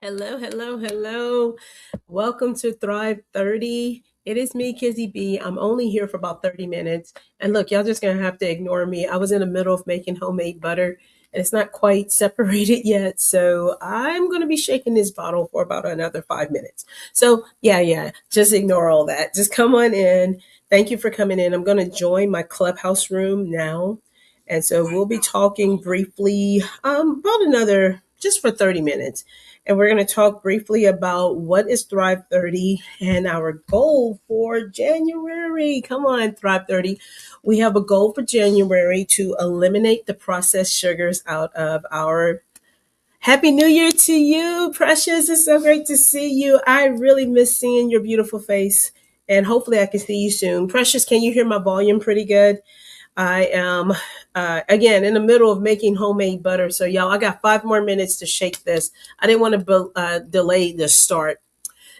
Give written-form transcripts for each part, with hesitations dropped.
Hello, hello, hello. Welcome to Thrive 30. It is me, Kizzy B. I'm only here for about 30 minutes. And look, y'all just gonna have to ignore me. I was in the middle of making homemade butter and it's not quite separated yet. So I'm gonna be shaking this bottle for about another 5 minutes. So yeah, just ignore all that. Just come on in. Thank you for coming in. I'm gonna join my clubhouse room now. And so we'll be talking briefly, about another just for 30 minutes, and we're going to talk briefly about what is Thrive 30 and our goal for January. Come on, Thrive 30. We have a goal for January to eliminate the processed sugars out of our. Happy New Year to you, Precious. It's so great to see you. I really miss seeing your beautiful face, and hopefully I can see you soon. Precious, can you hear my volume pretty good? I am, again, in the middle of making homemade butter. So, y'all, I got 5 more minutes to shake this. I didn't want to delay the start.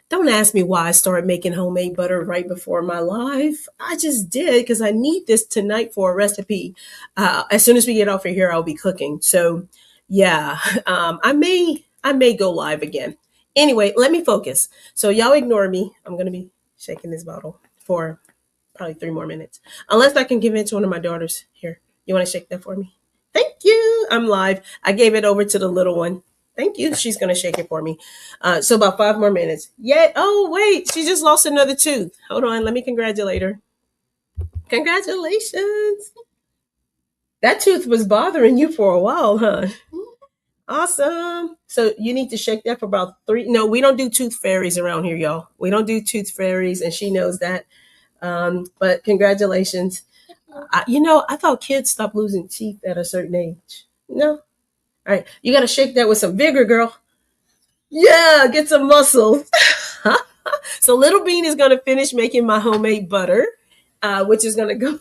Don't ask me why I started making homemade butter right before my live. I just did because I need this tonight for a recipe. As soon as we get off of here, I'll be cooking. So, yeah, I may go live again. Anyway, let me focus. So, y'all ignore me. I'm going to be shaking this bottle for probably 3 more minutes. Unless I can give it to one of my daughters. Here, you want to shake that for me? Thank you. I'm live. I gave it over to the little one. Thank you. She's going to shake it for me. So about 5 more minutes. Yay. Oh, wait. She just lost another tooth. Hold on. Let me congratulate her. Congratulations. That tooth was bothering you for a while, huh? Awesome. So you need to shake that for about three. No, we don't do tooth fairies around here, y'all. We don't do tooth fairies, and she knows that. But congratulations. I thought kids stop losing teeth at a certain age. No? All right. You got to shake that with some vigor, girl. Yeah, get some muscle. So Little Bean is going to finish making my homemade butter, which is going to go.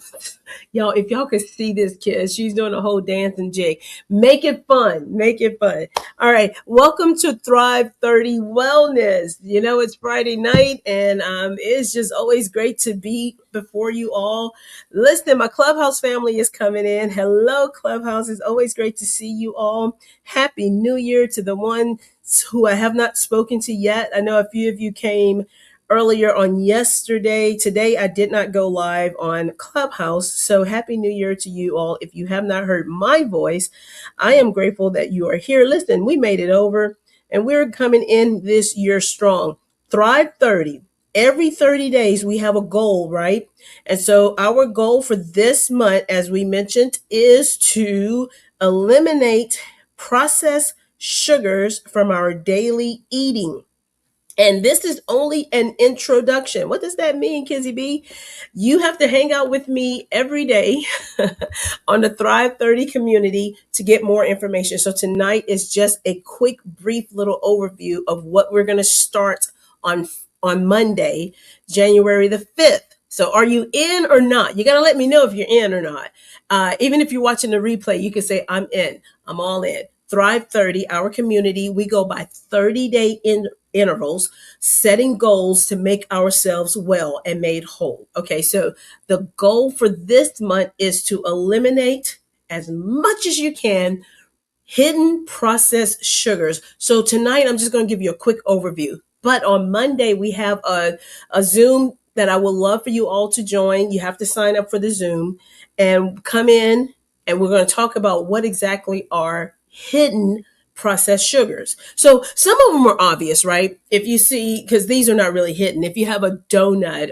Y'all, if y'all could see this kid, she's doing a whole dance and jig. Make it fun. Make it fun. All right. Welcome to Thrive 30 Wellness. It's Friday night, and it's just always great to be before you all. Listen, my Clubhouse family is coming in. Hello, Clubhouse. It's always great to see you all. Happy New Year to the one who I have not spoken to yet. I know a few of you came earlier on yesterday. Today, I did not go live on Clubhouse. So happy New Year to you all. If you have not heard my voice, I am grateful that you are here. Listen, we made it over and we're coming in this year strong. Thrive 30. Every 30 days, we have a goal, right? And so our goal for this month, as we mentioned, is to eliminate processed sugars from our daily eating. And this is only an introduction. What does that mean, Kizzy B? You have to hang out with me every day on the Thrive 30 community to get more information. So tonight is just a quick, brief little overview of what we're going to start on Monday, January the 5th. So are you in or not? You got to let me know if you're in or not. Even if you're watching the replay, you can say, I'm in. I'm all in. Thrive 30, our community, we go by 30-day intervals, setting goals to make ourselves well and made whole. Okay, so the goal for this month is to eliminate as much as you can hidden processed sugars. So tonight, I'm just going to give you a quick overview. But on Monday, we have a Zoom that I would love for you all to join. You have to sign up for the Zoom and come in, and we're going to talk about what exactly are hidden processed sugars. So some of them are obvious, right? If you see, because these are not really hidden. If you have a donut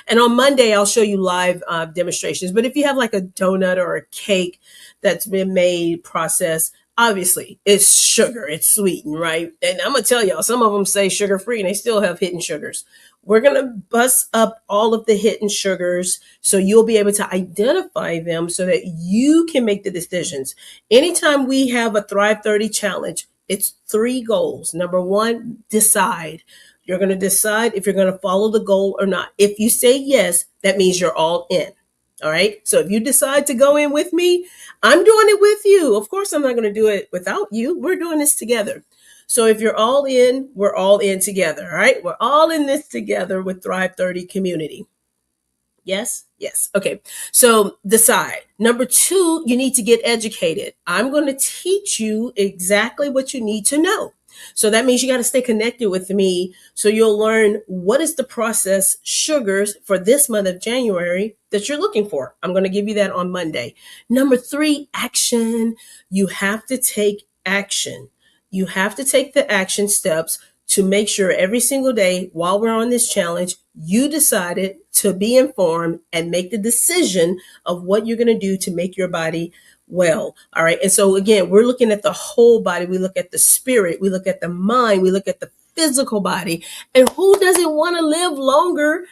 and on Monday, I'll show you live demonstrations. But if you have like a donut or a cake that's been made, processed, obviously it's sugar, it's sweetened, right? And I'm going to tell y'all, some of them say sugar free and they still have hidden sugars. We're going to bust up all of the hidden sugars so you'll be able to identify them so that you can make the decisions. Anytime we have a Thrive 30 challenge, it's 3 goals. Number 1, decide. You're going to decide if you're going to follow the goal or not. If you say yes, that means you're all in. All right. So if you decide to go in with me, I'm doing it with you. Of course, I'm not going to do it without you. We're doing this together. So if you're all in, we're all in together. All right. We're all in this together with Thrive 30 community. Yes. Yes. Okay. So decide. Number 2, you need to get educated. I'm going to teach you exactly what you need to know. So that means you got to stay connected with me so you'll learn what is the processed sugars for this month of January that you're looking for. I'm going to give you that on Monday. Number 3, action. You have to take action. You have to take the action steps to make sure every single day while we're on this challenge, you decided to be informed and make the decision of what you're going to do to make your body well. All right. And so again, we're looking at the whole body. We look at the spirit, we look at the mind, we look at the physical body. And who doesn't want to live longer?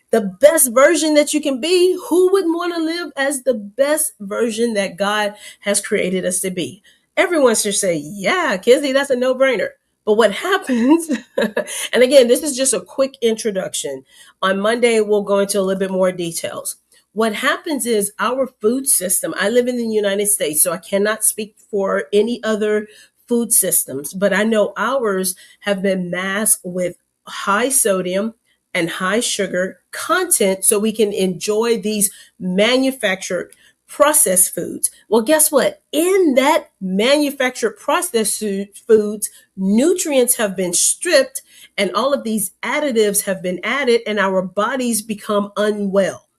The best version that you can be. Who wouldn't want to live as the best version that God has created us to be? Everyone should say, yeah, Kizzy, that's a no-brainer. But what happens, and again, this is just a quick introduction. On Monday, we'll go into a little bit more details. What happens is our food system, I live in the United States, so I cannot speak for any other food systems, but I know ours have been masked with high sodium and high sugar content so we can enjoy these manufactured processed foods. Well, guess what? In that manufactured processed foods, nutrients have been stripped and all of these additives have been added and our bodies become unwell.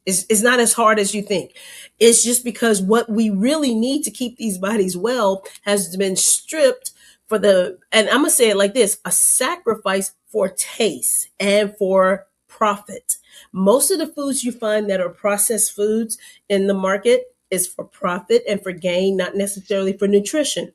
It's not as hard as you think. It's just because what we really need to keep these bodies well has been stripped for and I'm going to say it like this, a sacrifice for taste and for profit. Most of the foods you find that are processed foods in the market is for profit and for gain, not necessarily for nutrition.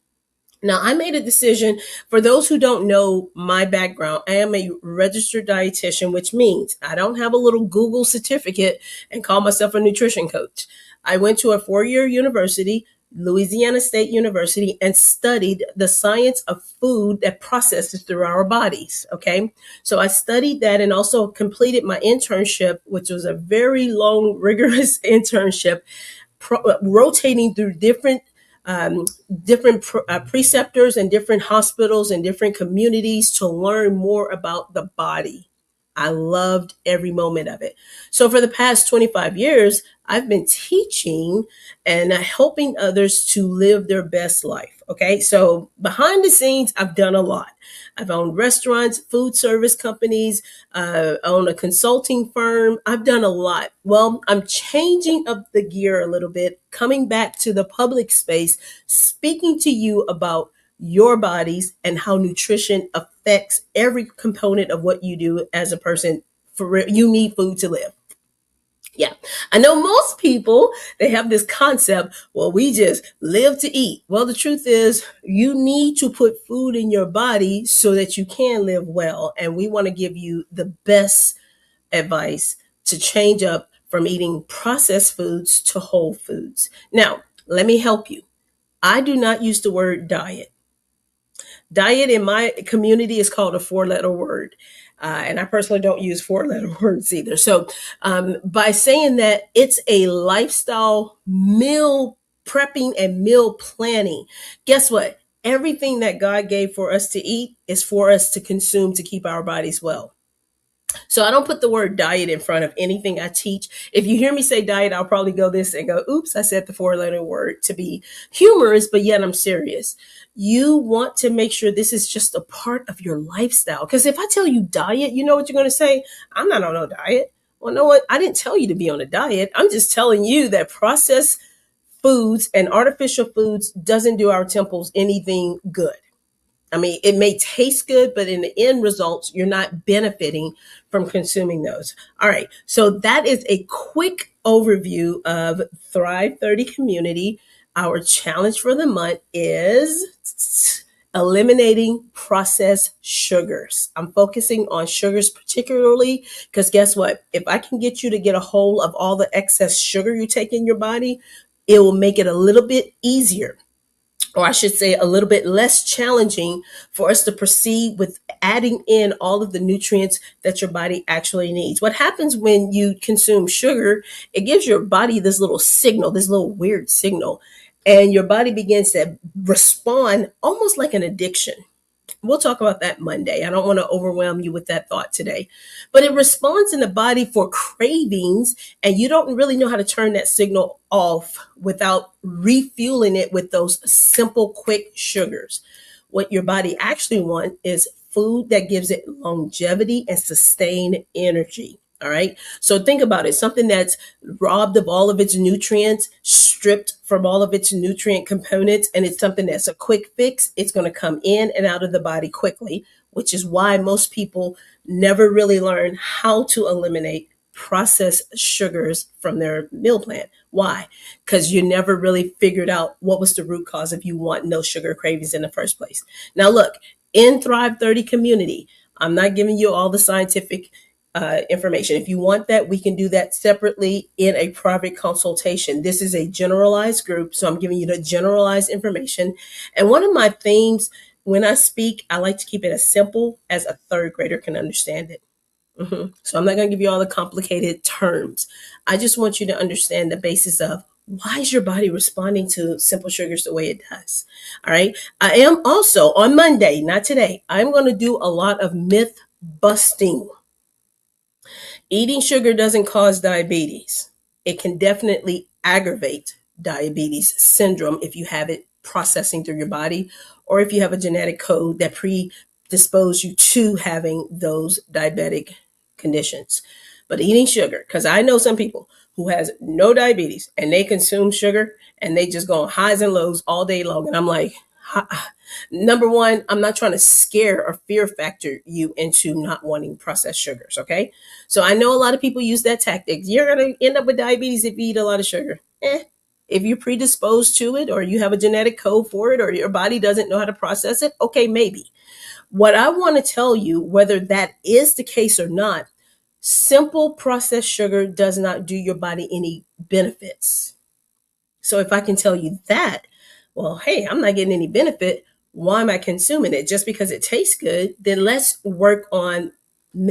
Now, I made a decision. For those who don't know my background, I am a registered dietitian, which means I don't have a little Google certificate and call myself a nutrition coach. I went to a 4-year university, Louisiana State University, and studied the science of food that processes through our bodies. Okay. So I studied that and also completed my internship, which was a very long, rigorous internship, rotating through different preceptors and different hospitals and different communities to learn more about the body. I loved every moment of it. So for the past 25 years, I've been teaching and helping others to live their best life. Okay. So behind the scenes, I've done a lot. I've owned restaurants, food service companies, own a consulting firm. I've done a lot. Well, I'm changing up the gear a little bit, coming back to the public space, speaking to you about your bodies and how nutrition affects every component of what you do as a person. You need food to live. Yeah. I know most people, they have this concept, well, we just live to eat. Well, the truth is you need to put food in your body so that you can live well. And we want to give you the best advice to change up from eating processed foods to whole foods. Now, let me help you. I do not use the word diet. Diet in my community is called a 4-letter word. And I personally don't use 4-letter words either. So by saying that, it's a lifestyle meal prepping and meal planning. Guess what? Everything that God gave for us to eat is for us to consume to keep our bodies well. So I don't put the word diet in front of anything I teach. If you hear me say diet, I'll probably go this and go, oops, I said the 4-letter word to be humorous, but yet I'm serious. You want to make sure this is just a part of your lifestyle. Because if I tell you diet, you know what you're going to say? I'm not on no diet. Well, no, what? I didn't tell you to be on a diet. I'm just telling you that processed foods and artificial foods doesn't do our temples anything good. I mean, it may taste good, but in the end results, you're not benefiting from consuming those. All right. So that is a quick overview of Thrive 30 Community. Our challenge for the month is eliminating processed sugars. I'm focusing on sugars particularly because guess what? If I can get you to get a hold of all the excess sugar you take in your body, it will make it a little bit easier, or I should say a little bit less challenging for us to proceed with adding in all of the nutrients that your body actually needs. What happens when you consume sugar, it gives your body this little signal, this little weird signal, and your body begins to respond almost like an addiction. We'll talk about that Monday. I don't want to overwhelm you with that thought today, but it responds in the body for cravings, and you don't really know how to turn that signal off without refueling it with those simple, quick sugars. What your body actually wants is food that gives it longevity and sustained energy. All right. So think about it, something that's robbed of all of its nutrients, stripped from all of its nutrient components, and it's something that's a quick fix. It's going to come in and out of the body quickly, which is why most people never really learn how to eliminate processed sugars from their meal plan. Why? Because you never really figured out what was the root cause of you wanting those sugar cravings in the first place. Now, look, in Thrive 30 community, I'm not giving you all the scientific information. If you want that, we can do that separately in a private consultation. This is a generalized group, so I'm giving you the generalized information. And one of my themes when I speak, I like to keep it as simple as a third grader can understand it. So I'm not going to give you all the complicated terms. I just want you to understand the basis of why is your body responding to simple sugars the way it does. All right. I am also on Monday, not today, I'm going to do a lot of myth busting. Eating sugar doesn't cause diabetes. It can definitely aggravate diabetes syndrome if you have it processing through your body, or if you have a genetic code that predisposes you to having those diabetic conditions. But eating sugar, because I know some people who has no diabetes and they consume sugar and they just go on highs and lows all day long. And I'm like, number one, I'm not trying to scare or fear factor you into not wanting processed sugars. Okay. So I know a lot of people use that tactic. You're going to end up with diabetes if you eat a lot of sugar. If you're predisposed to it, or you have a genetic code for it, or your body doesn't know how to process it, okay, maybe. What I want to tell you, whether that is the case or not, simple processed sugar does not do your body any benefits. So if I can tell you that, well, hey, I'm not getting any benefit. Why am I consuming it? Just because it tastes good? Then let's work on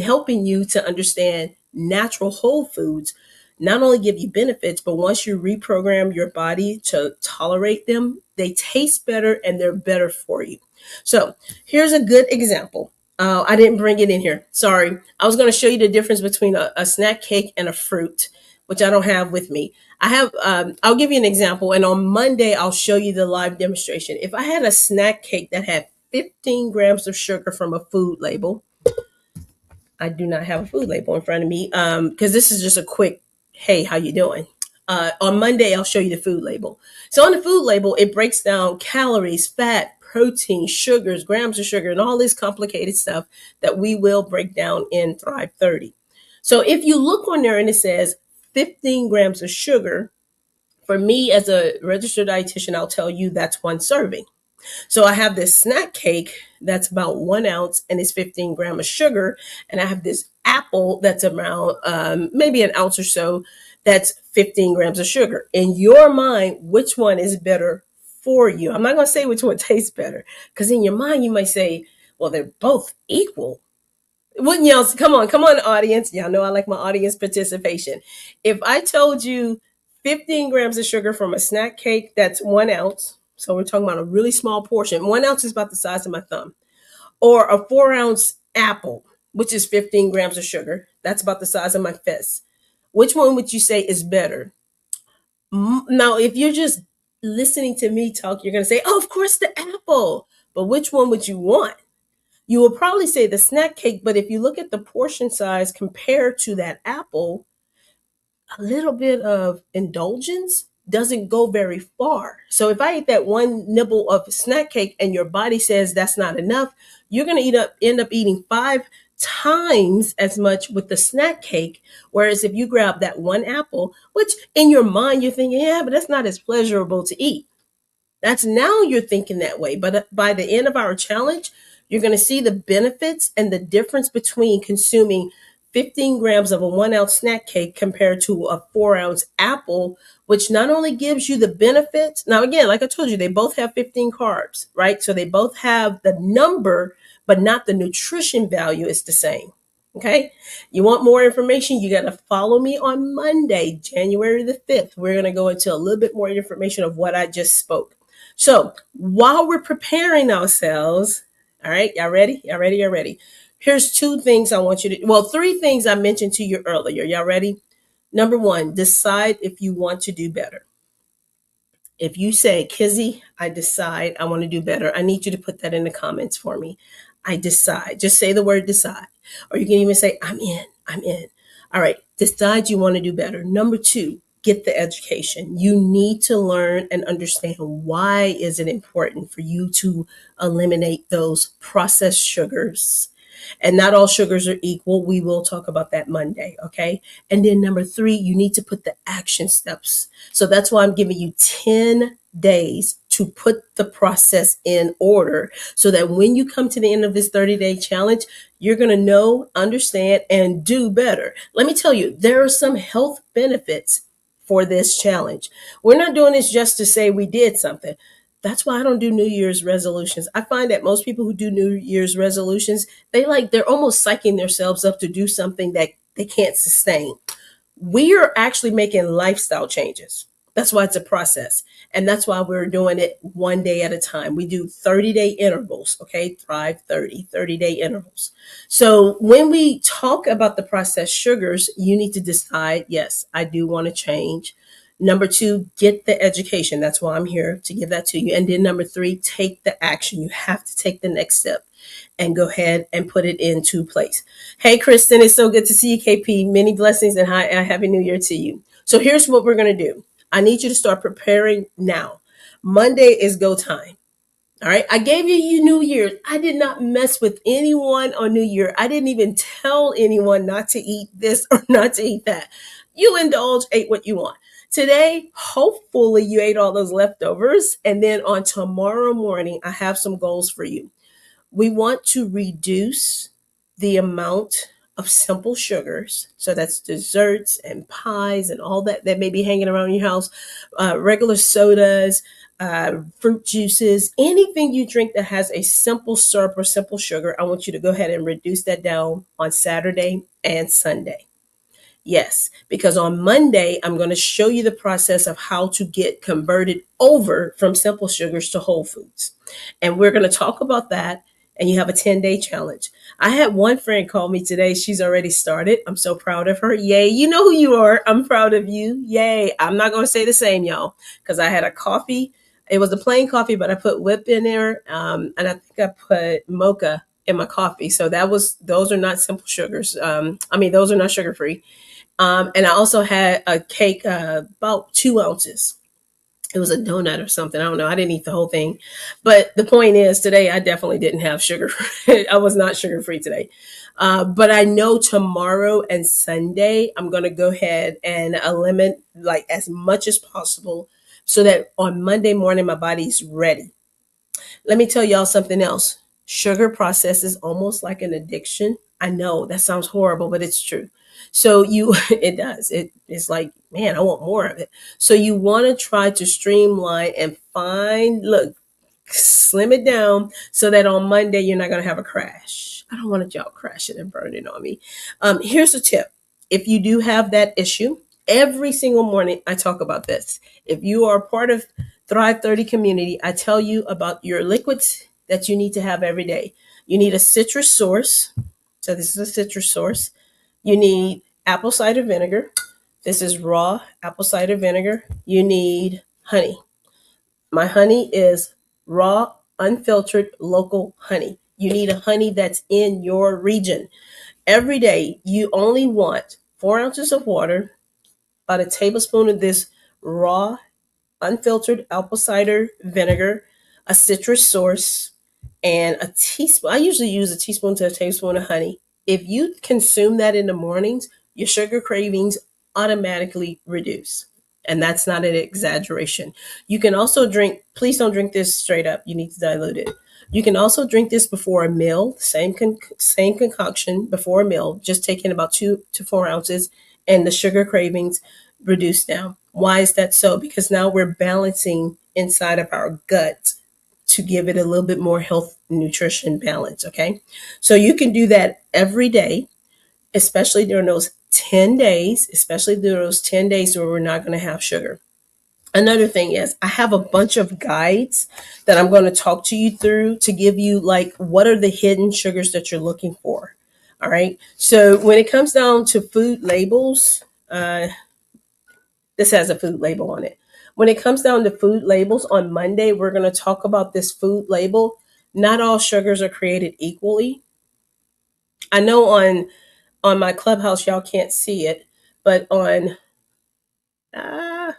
helping you to understand natural whole foods not only give you benefits, but once you reprogram your body to tolerate them, they taste better and they're better for you. So here's a good example. I didn't bring it in here. Sorry. I was going to show you the difference between a snack cake and a fruit, which I don't have with me. I have, I'll give you an example. And on Monday, I'll show you the live demonstration. If I had a snack cake that had 15 grams of sugar from a food label, I do not have a food label in front of me because this is just a quick, hey, how you doing? On Monday, I'll show you the food label. So on the food label, it breaks down calories, fat, protein, sugars, grams of sugar, and all this complicated stuff that we will break down in Thrive 30. So if you look on there and it says 15 grams of sugar, for me as a registered dietitian, I'll tell you that's one serving. So I have this snack cake that's about 1 ounce and it's 15 grams of sugar. And I have this apple that's around maybe an ounce or so that's 15 grams of sugar. In your mind, which one is better for you? I'm not going to say which one tastes better, because in your mind, you might say, well, they're both equal. Wouldn't y'all? Come on, audience. Y'all know I like my audience participation. If I told you 15 grams of sugar from a snack cake, that's 1 ounce. So we're talking about a really small portion. 1 ounce is about the size of my thumb. Or a 4 ounce apple, which is 15 grams of sugar. That's about the size of my fist. Which one would you say is better? Now, if you're just listening to me talk, you're going to say, oh, of course, the apple. But which one would you want? You will probably say the snack cake, but if you look at the portion size compared to that apple, a little bit of indulgence doesn't go very far. So if I eat that one nibble of snack cake and your body says that's not enough, you're going to end up eating 5 times as much with the snack cake. Whereas if you grab that one apple, which in your mind you're thinking, yeah, but that's not as pleasurable to eat. That's now you're thinking that way. But by the end of our challenge, you're going to see the benefits and the difference between consuming 15 grams of a 1 ounce snack cake compared to a 4 ounce apple, which not only gives you the benefits. Now, again, like I told you, they both have 15 carbs, right? So they both have the number, but not the nutrition value is the same. Okay. You want more information? You got to follow me on Monday, January the 5th. We're going to go into a little bit more information of what I just spoke. So while we're preparing ourselves, all right, y'all ready? Y'all ready? Y'all ready? Here's 2 things I want you to, well, 3 things I mentioned to you earlier. Y'all ready? Number 1, decide if you want to do better. If you say, Kizzy, I decide I want to do better, I need you to put that in the comments for me. I decide. Just say the word decide. Or you can even say, I'm in. I'm in. All right. Decide you want to do better. Number two, get the education. You need to learn and understand why is it important for you to eliminate those processed sugars. And not all sugars are equal. We will talk about that Monday. Okay. And then number three, you need to put the action steps. So that's why I'm giving you 10 days to put the process in order so that when you come to the end of this 30-day challenge, you're going to know, understand, and do better. Let me tell you, there are some health benefits for this challenge. We're not doing this just to say we did something. That's why I don't do New Year's resolutions. I find that most people who do New Year's resolutions, they're almost psyching themselves up to do something that they can't sustain. We are actually making lifestyle changes. That's why it's a process. And that's why we're doing it one day at a time. We do 30-day intervals, okay? Thrive 30-day intervals. So when we talk about the processed sugars, you need to decide, yes, I do want to change. Number two, get the education. That's why I'm here to give that to you. And then number three, take the action. You have to take the next step and go ahead and put it into place. Hey, Kristen, it's so good to see you, KP. Many blessings and hi, happy new year to you. So here's what we're going to do. I need you to start preparing now. Monday is go time. All right. I gave you New Year's. I did not mess with anyone on New Year. I didn't even tell anyone not to eat this or not to eat that. You indulge, ate what you want. Today, hopefully you ate all those leftovers. And then on tomorrow morning, I have some goals for you. We want to reduce the amount of simple sugars. So that's desserts and pies and all that may be hanging around your house, regular sodas, fruit juices, anything you drink that has a simple syrup or simple sugar. I want you to go ahead and reduce that down on Saturday and Sunday. Yes, because on Monday, I'm going to show you the process of how to get converted over from simple sugars to whole foods. And we're going to talk about that. And you have a 10-day challenge. I had one friend call me today. She's already started. I'm so proud of her. Yay. You know who you are. I'm proud of you. Yay. I'm not going to say the same, y'all, because I had a coffee. It was a plain coffee, but I put whip in there. And I think I put mocha in my coffee. So those are not simple sugars. Those are not sugar free. And I also had a cake, about 2 ounces. It was a donut or something. I don't know. I didn't eat the whole thing. But the point is, today I definitely didn't have sugar. I was not sugar free today. But I know tomorrow and Sunday, I'm going to go ahead and eliminate like as much as possible so that on Monday morning, my body's ready. Let me tell y'all something else. Sugar process is almost like an addiction. I know that sounds horrible, but it's true. So it does. It's like, man, I want more of it. So you want to try to streamline and slim it down so that on Monday you're not going to have a crash. I don't want y'all crashing and burning on me. Here's a tip. If you do have that issue, every single morning I talk about this. If you are part of Thrive 30 community, I tell you about your liquids that you need to have every day. You need a citrus source. So this is a citrus source. You need apple cider vinegar. This is raw apple cider vinegar. You need honey. My honey is raw, unfiltered, local honey. You need a honey that's in your region. Every day, you only want 4 ounces of water, about a tablespoon of this raw, unfiltered apple cider vinegar, a citrus source, and a teaspoon. I usually use a teaspoon to a tablespoon of honey. If you consume that in the mornings, your sugar cravings automatically reduce. And that's not an exaggeration. You can also drink, please don't drink this straight up. You need to dilute it. You can also drink this before a meal, same concoction before a meal, just taking about 2 to 4 ounces, and the sugar cravings reduce down. Why is that so? Because now we're balancing inside of our gut to give it a little bit more health nutrition balance. Okay. So you can do that every day, especially during those 10 days, especially during those 10 days where we're not going to have sugar. Another thing is I have a bunch of guides that I'm going to talk to you through to give you like, what are the hidden sugars that you're looking for? All right. So when it comes down to food labels, this has a food label on it. When it comes down to food labels on Monday, we're going to talk about this food label. Not all sugars are created equally. I know on my Clubhouse y'all can't see it, but on uh,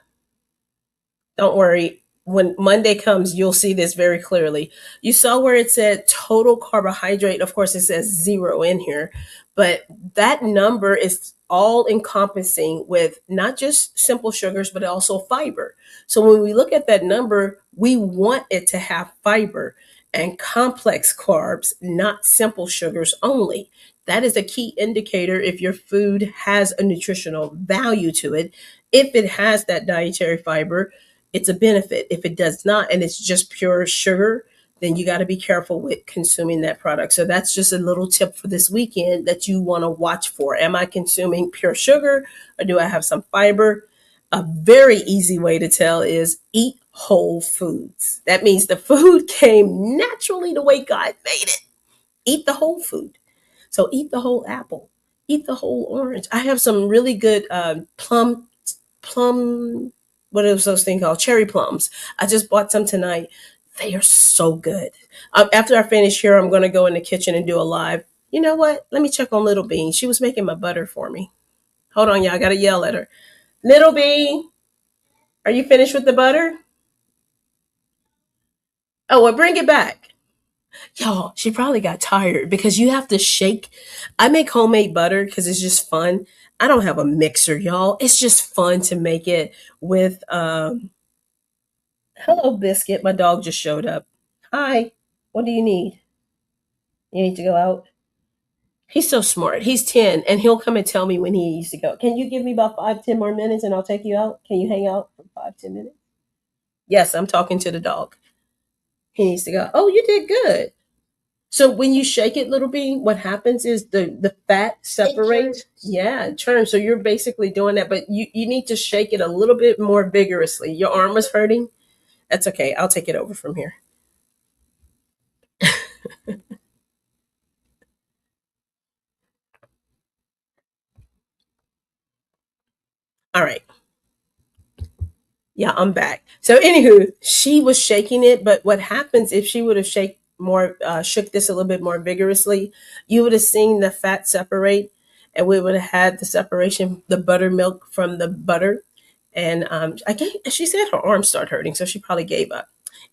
don't worry. When Monday comes, you'll see this very clearly. You saw where it said total carbohydrate. Of course, it says 0 in here, but that number is all encompassing with not just simple sugars, but also fiber. So when we look at that number, we want it to have fiber and complex carbs, not simple sugars only. That is a key indicator if your food has a nutritional value to it. If it has that dietary fiber, it's a benefit. If it does not, and it's just pure sugar, then you got to be careful with consuming that product. So that's just a little tip for this weekend that you want to watch for. Am I consuming pure sugar or do I have some fiber? A very easy way to tell is eat whole foods. That means the food came naturally the way God made it. Eat the whole food. So eat the whole apple, eat the whole orange. I have some really good plum, what is those things called? Cherry plums. I just bought some tonight. They are so good. After I finish here, I'm going to go in the kitchen and do a live. You know what? Let me check on Little Bean. She was making my butter for me. Hold on, y'all. I got to yell at her. Little Bean, are you finished with the butter? Oh, well, bring it back. Y'all, she probably got tired because you have to shake. I make homemade butter because it's just fun. I don't have a mixer, y'all. It's just fun to make it with hello, Biscuit. My dog just showed up. Hi. What do you need? You need to go out? He's so smart. He's 10 and he'll come and tell me when he needs to go. Can you give me about 5, 10 more minutes and I'll take you out? Can you hang out for 5, 10 minutes? Yes, I'm talking to the dog. He needs to go. Oh, you did good. So when you shake it, Little Bean, what happens is the fat separates. Yeah, it turns. So you're basically doing that, but you need to shake it a little bit more vigorously. Your arm was hurting. That's okay. I'll take it over from here. All right. Yeah, I'm back. So, anywho, she was shaking it, but what happens if she would have shook this a little bit more vigorously? You would have seen the fat separate, and we would have had the separation, the buttermilk from the butter. And she said her arms start hurting, so she probably gave up.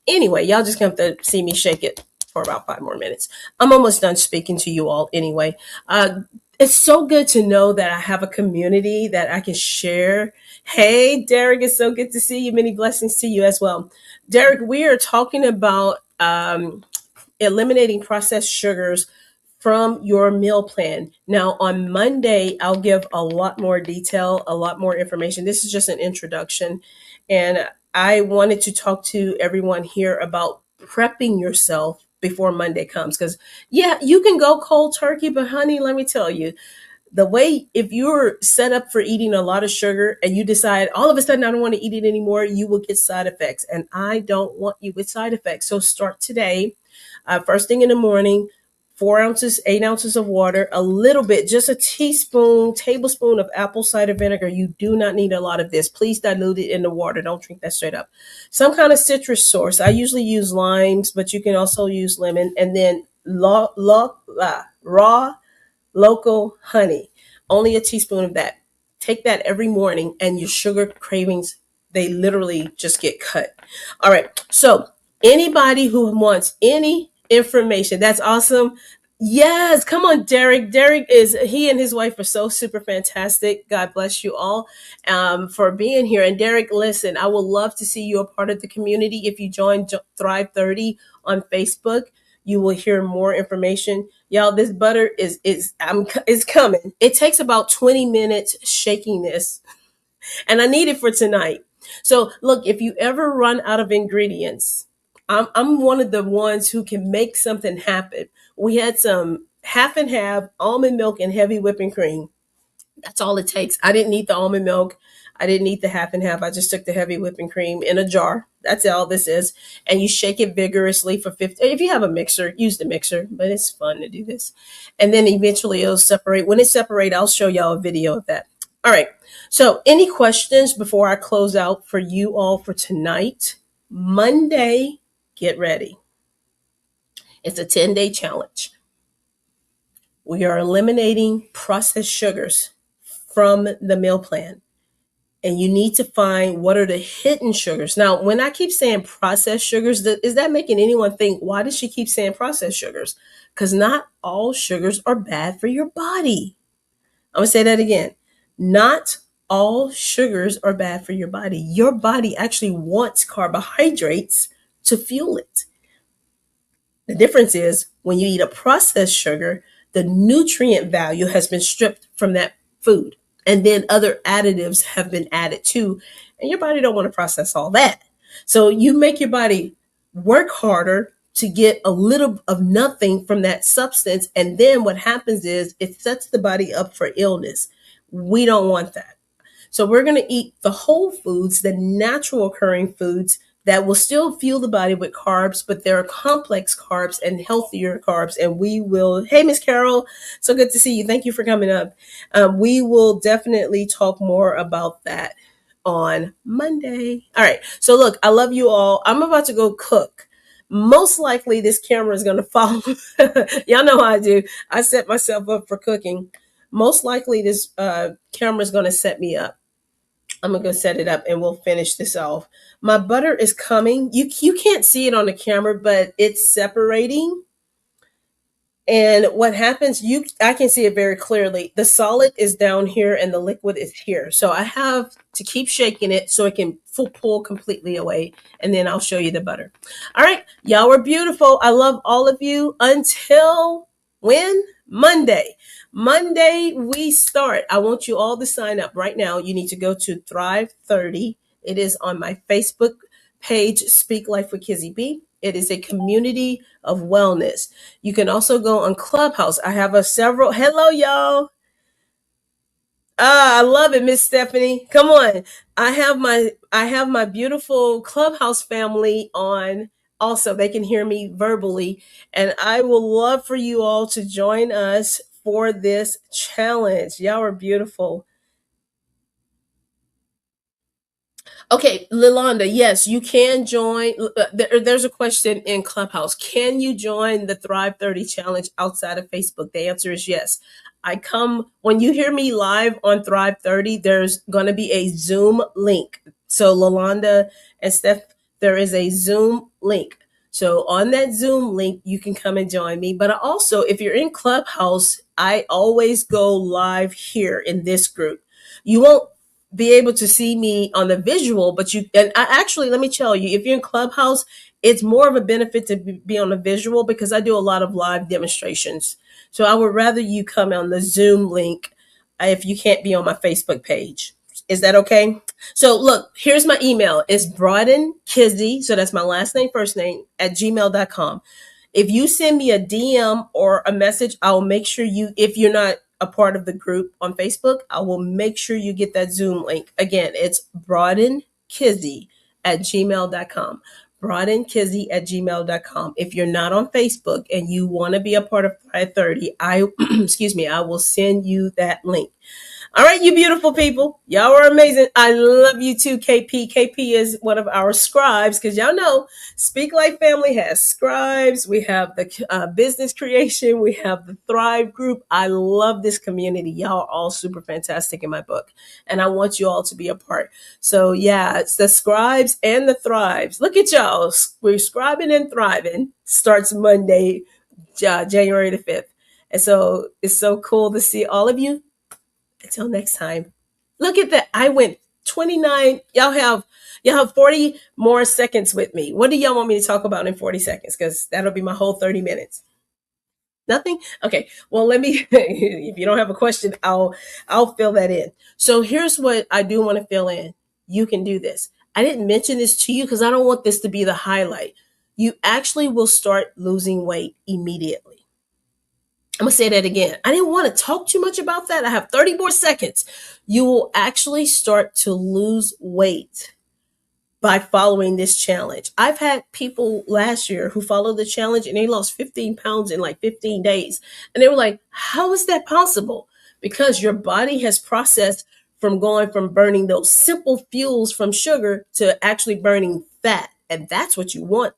Anyway, y'all just gonna have to see me shake it for about 5 more minutes. I'm almost done speaking to you all anyway. It's so good to know that I have a community that I can share. Hey, Derek, it's so good to see you. Many blessings to you as well. Derek, we are talking about eliminating processed sugars from your meal plan. Now, on Monday, I'll give a lot more detail, a lot more information. This is just an introduction. And I wanted to talk to everyone here about prepping yourself before Monday comes. Because, yeah, you can go cold turkey, but honey, let me tell you, the way if you're set up for eating a lot of sugar and you decide all of a sudden I don't want to eat it anymore, you will get side effects. And I don't want you with side effects. So start today, first thing in the morning, 4 ounces, 8 ounces of water, a little bit, just a tablespoon of apple cider vinegar. You do not need a lot of this. Please dilute it in the water. Don't drink that straight up. Some kind of citrus source. I usually use limes, but you can also use lemon. And then raw local honey, only a teaspoon of that. Take that every morning, and your sugar cravings, they literally just get cut. All right. So, anybody who wants any information, that's awesome. Yes, come on, Derek. He and his wife are so super fantastic. God bless you all for being here. And Derek, listen, I would love to see you a part of the community. If you join Thrive 30 on Facebook, you will hear more information. Y'all, this butter is coming. It takes about 20 minutes shaking this, and I need it for tonight. So look, if you ever run out of ingredients, I'm one of the ones who can make something happen. We had some half and half almond milk and heavy whipping cream. That's all it takes. I didn't need the almond milk. I didn't need the half and half. I just took the heavy whipping cream in a jar. That's all this is. And you shake it vigorously for 50. If you have a mixer, use the mixer, but it's fun to do this. And then eventually it'll separate. When it separates, I'll show y'all a video of that. All right. So, any questions before I close out for you all for tonight? Monday, get ready. It's a 10-day challenge. We are eliminating processed sugars from the meal plan. And you need to find what are the hidden sugars. Now, when I keep saying processed sugars, is that making anyone think, why does she keep saying processed sugars? Because not all sugars are bad for your body. I'm going to say that again. Not all sugars are bad for your body. Your body actually wants carbohydrates to fuel it. The difference is when you eat a processed sugar, the nutrient value has been stripped from that food. And then other additives have been added too. And your body don't want to process all that. So you make your body work harder to get a little of nothing from that substance. And then what happens is it sets the body up for illness. We don't want that. So we're going to eat the whole foods, the natural occurring foods that will still fuel the body with carbs, but they're complex carbs and healthier carbs. And we will, hey, Miss Carol, so good to see you. Thank you for coming up. We will definitely talk more about that on Monday. All right. So look, I love you all. I'm about to go cook. Most likely this camera is going to follow. Y'all know how I do. I set myself up for cooking. Most likely this camera is going to set me up. I'm gonna go set it up and we'll finish this off. My butter is coming. You can't see it on the camera, but it's separating. And what happens, I can see it very clearly. The solid is down here and the liquid is here. So I have to keep shaking it so it can pull completely away. And then I'll show you the butter. All right. Y'all are beautiful. I love all of you. Until when? Monday. Monday we start. I want you all to sign up right now. You need to go to Thrive 30. It is on my Facebook page, Speak Life with Kizzy B. It is a community of wellness. You can also go on Clubhouse. I have several. Hello, y'all. I love it, Miss Stephanie. Come on. I have my beautiful Clubhouse family on. Also, they can hear me verbally, and I will love for you all to join us for this challenge. Y'all are beautiful. Okay, Lilanda, yes, you can join. There's a question in Clubhouse. Can you join the Thrive 30 challenge outside of Facebook? The answer is yes. When you hear me live on Thrive 30, there's going to be a Zoom link. So, Lilanda and Steph, there is a Zoom link. So, on that Zoom link, you can come and join me. But also, if you're in Clubhouse, I always go live here in this group. You won't be able to see me on the visual, but let me tell you, if you're in Clubhouse, it's more of a benefit to be on the visual because I do a lot of live demonstrations. So I would rather you come on the Zoom link if you can't be on my Facebook page. Is that okay? So look, here's my email. It's Broaden Kizzy, so that's my last name, first name, at gmail.com. If you send me a DM or a message, I'll make sure if you're not a part of the group on Facebook, I will make sure you get that Zoom link. Again, it's broadenkizzy at gmail.com. Broadenkizzy at gmail.com. If you're not on Facebook and you want to be a part of 530, excuse me, I will send you that link. All right, you beautiful people. Y'all are amazing. I love you too, KP. KP is one of our scribes because y'all know Speak Life Family has scribes. We have the business creation. We have the Thrive group. I love this community. Y'all are all super fantastic in my book. And I want you all to be a part. So yeah, it's the scribes and the thrives. Look at y'all. We're scribing and thriving. Starts Monday, January the 5th. And so it's so cool to see all of you. Until next time. Look at that. I went 29. Y'all have 40 more seconds with me. What do y'all want me to talk about in 40 seconds? Because that'll be my whole 30 minutes. Nothing? Okay. Well, if you don't have a question, I'll fill that in. So here's what I do want to fill in. You can do this. I didn't mention this to you because I don't want this to be the highlight. You actually will start losing weight immediately. I'm going to say that again. I didn't want to talk too much about that. I have 30 more seconds. You will actually start to lose weight by following this challenge. I've had people last year who followed the challenge and they lost 15 pounds in like 15 days. And they were like, how is that possible? Because your body has processed from going from burning those simple fuels from sugar to actually burning fat. And that's what you want.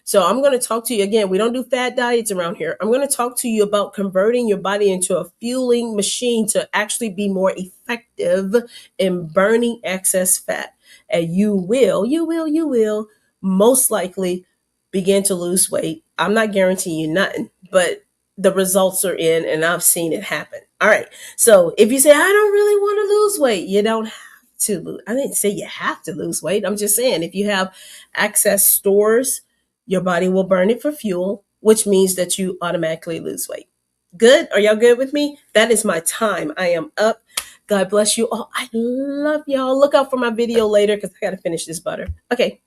So I'm going to talk to you again. We don't do fat diets around here. I'm going to talk to you about converting your body into a fueling machine to actually be more effective in burning excess fat. And you will most likely begin to lose weight. I'm not guaranteeing you nothing, but the results are in and I've seen it happen. All right. So if you say, I don't really want to lose weight, you don't have to lose. I didn't say you have to lose weight. I'm just saying if you have excess stores, your body will burn it for fuel, which means that you automatically lose weight. Good? Are y'all good with me? That is my time. I am up. God bless you all. I love y'all. Look out for my video later because I got to finish this butter. Okay.